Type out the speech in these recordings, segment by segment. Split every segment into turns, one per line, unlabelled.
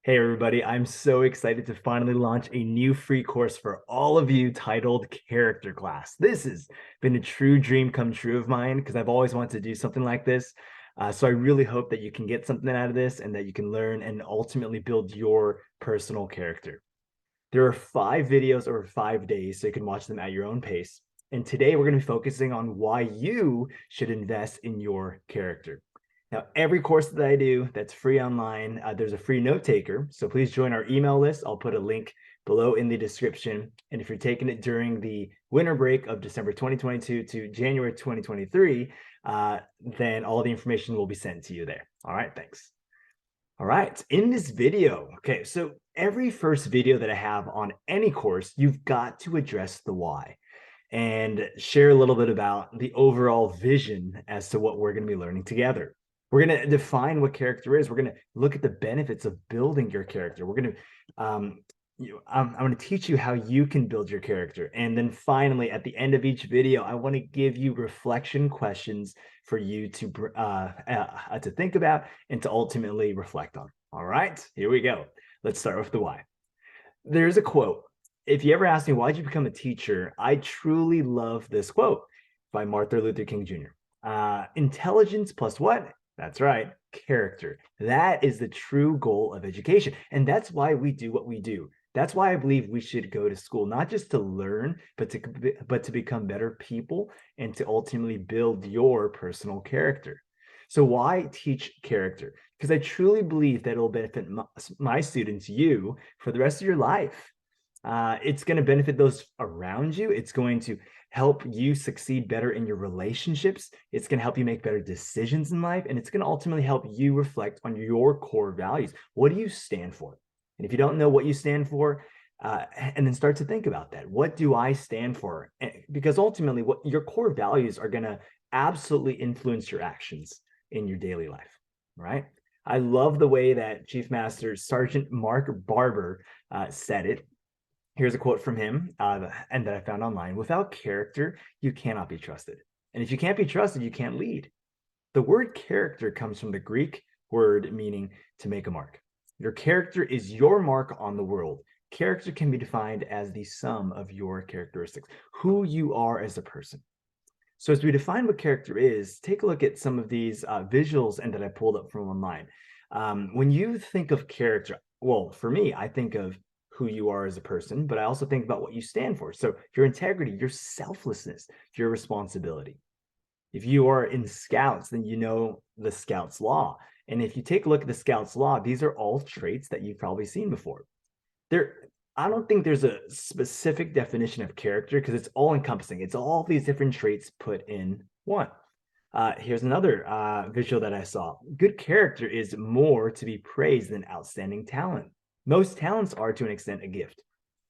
Hey, everybody. I'm so excited to finally launch a new free course for all of you titled Character Class. This has been a true dream come true of mine because I've always wanted to do something like this. So I really hope that you can get something out of this and that you can learn and ultimately build your personal character. There are 5 videos over 5 days, so you can watch them at your own pace. And today we're going to be focusing on why you should invest in your character. Now, every course that I do that's free online, there's a free note taker. So please join our email list. I'll put a link below in the description. And if you're taking it during the winter break of December 2022 to January 2023, then all the information will be sent to you there. All right, thanks. All right, in this video, okay, so every first video that I have on any course, you've got to address the why and share a little bit about the overall vision as to what we're going to be learning together. We're going to define what character is. We're going to look at the benefits of building your character. We're going to, I'm going to teach you how you can build your character. And then finally, at the end of each video, I want to give you reflection questions for you to think about and to ultimately reflect on. All right, here we go. Let's start with the why. There's a quote. If you ever ask me, why'd you become a teacher? I truly love this quote by Martin Luther King Jr. Intelligence plus what? That's right, character. That is the true goal of education. And that's why we do what we do. That's why I believe we should go to school, not just to learn, but to become better people and to ultimately build your personal character. So why teach character? Because I truly believe that it'll benefit my students, you, for the rest of your life. It's going to benefit those around you. It's going to help you succeed better in your relationships. It's going to help you make better decisions in life. And it's going to ultimately help you reflect on your core values. What do you stand for? And if you don't know what you stand for, and then start to think about that. What do I stand for? Because ultimately, what your core values are going to absolutely influence your actions in your daily life, right? I love the way that Chief Master Sergeant Mark Barber said it. Here's a quote from him, and that I found online. Without character, you cannot be trusted. And if you can't be trusted, you can't lead. The word character comes from the Greek word meaning to make a mark. Your character is your mark on the world. Character can be defined as the sum of your characteristics, who you are as a person. So as we define what character is, take a look at some of these visuals and that I pulled up from online. When you think of character, well, for me, I think of who you are as a person, but I also think about what you stand for. So your integrity, your selflessness, your responsibility. If you are in Scouts, then you know the Scouts law. And if you take a look at the Scouts law, these are all traits that you've probably seen before. I don't think there's a specific definition of character because it's all encompassing. It's all these different traits put in one. Here's another visual that I saw. Good character is more to be praised than outstanding talent. Most talents are, to an extent, a gift.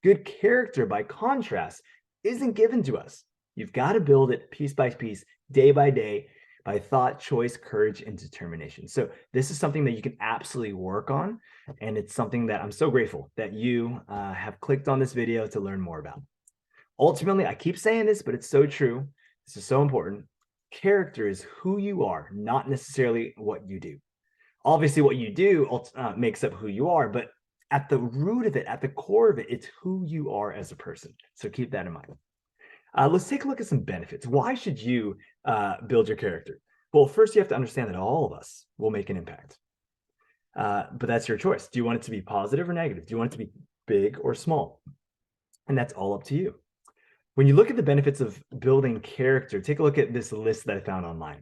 Good character, by contrast, isn't given to us. You've got to build it piece by piece, day by day, by thought, choice, courage, and determination. So this is something that you can absolutely work on. And it's something that I'm so grateful that you have clicked on this video to learn more about. Ultimately, I keep saying this, but it's so true. This is so important. Character is who you are, not necessarily what you do. Obviously, what you do makes up who you are, but at the root of it, at the core of it, it's who you are as a person. So keep that in mind. Let's take a look at some benefits. Why should you build your character? Well, first you have to understand that all of us will make an impact. But that's your choice. Do you want it to be positive or negative? Do you want it to be big or small? And that's all up to you. When you look at the benefits of building character, take a look at this list that I found online.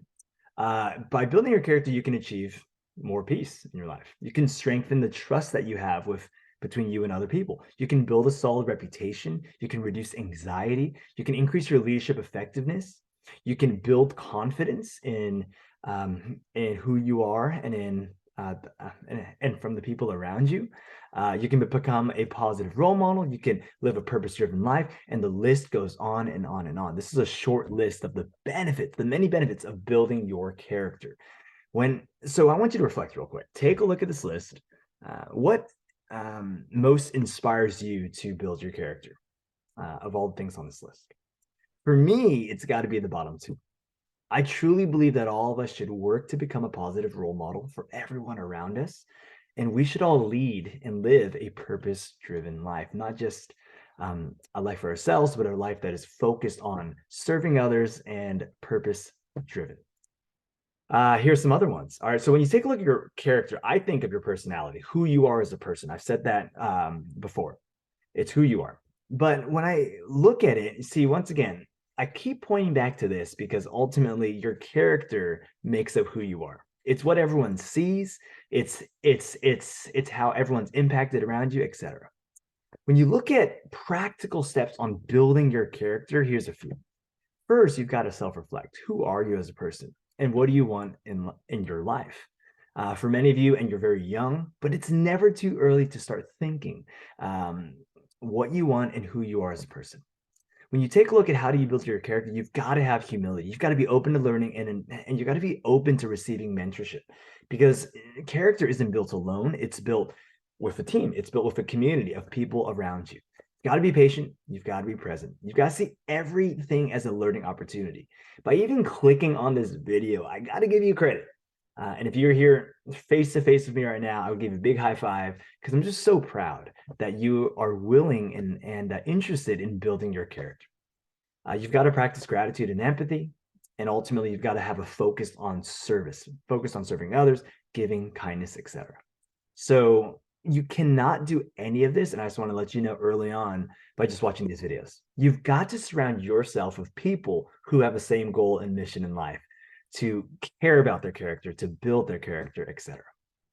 By building your character, you can achieve more peace in your life. You can strengthen the trust that you have between you and other people. You can build a solid reputation. You can reduce anxiety. You can increase your leadership effectiveness. You can build confidence in who you are and from the people around you. You can become a positive role model. You can live a purpose-driven life, and the list goes on and on and on. This is a short list of the benefits, the many benefits of building your character. So I want you to reflect real quick. Take a look at this list. What most inspires you to build your character of all the things on this list? For me, it's got to be the bottom two. I truly believe that all of us should work to become a positive role model for everyone around us. And we should all lead and live a purpose-driven life, not just a life for ourselves, but a life that is focused on serving others and purpose-driven. Here's some other ones. All right. So when you take a look at your character, I think of your personality, who you are as a person. I've said that before. It's who you are. But when I look at it, see, once again, I keep pointing back to this because ultimately your character makes up who you are. It's what everyone sees. It's how everyone's impacted around you, etc. When you look at practical steps on building your character, here's a few. First, you've got to self-reflect. Who are you as a person? And what do you want in your life? For many of you, and you're very young, but it's never too early to start thinking what you want and who you are as a person. When you take a look at how do you build your character, you've got to have humility. You've got to be open to learning and you've got to be open to receiving mentorship because character isn't built alone. It's built with a team. It's built with a community of people around you. You've got to be patient. You've got to be present. You've got to see everything as a learning opportunity. By even clicking on this video, I got to give you credit. And if you're here face to face with me right now, I would give you a big high five because I'm just so proud that you are willing and interested in building your character. You've got to practice gratitude and empathy. And ultimately, you've got to have a focus on service, focused on serving others, giving kindness, etc. So you cannot do any of this. And I just want to let you know early on by just watching these videos. You've got to surround yourself with people who have the same goal and mission in life, to care about their character, to build their character, etc.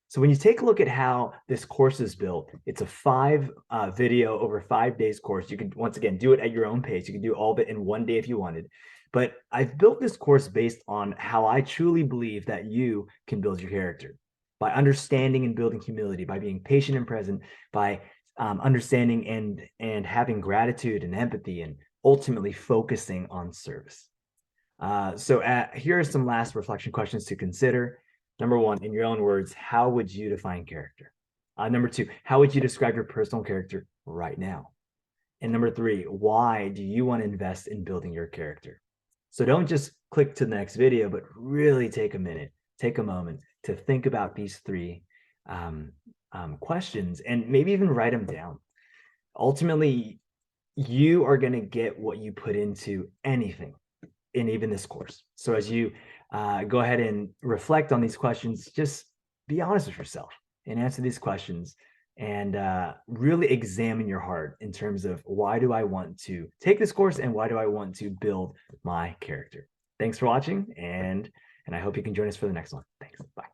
So when you take a look at how this course is built, it's a 5 video over 5 days course. You can, once again, do it at your own pace. You can do all of it in one day if you wanted. But I've built this course based on how I truly believe that you can build your character by understanding and building humility, by being patient and present, by understanding and having gratitude and empathy, and ultimately focusing on service. Here are some last reflection questions to consider. Number 1, in your own words, how would you define character? Number 2, how would you describe your personal character right now? And number 3, why do you want to invest in building your character? So don't just click to the next video, but really take a minute, take a moment to think about these 3 questions and maybe even write them down. Ultimately, you are going to get what you put into anything, in even this course. So as you go ahead and reflect on these questions, just be honest with yourself and answer these questions and really examine your heart in terms of why do I want to take this course and why do I want to build my character. Thanks for watching, and I hope you can join us for the next one. Thanks. Bye.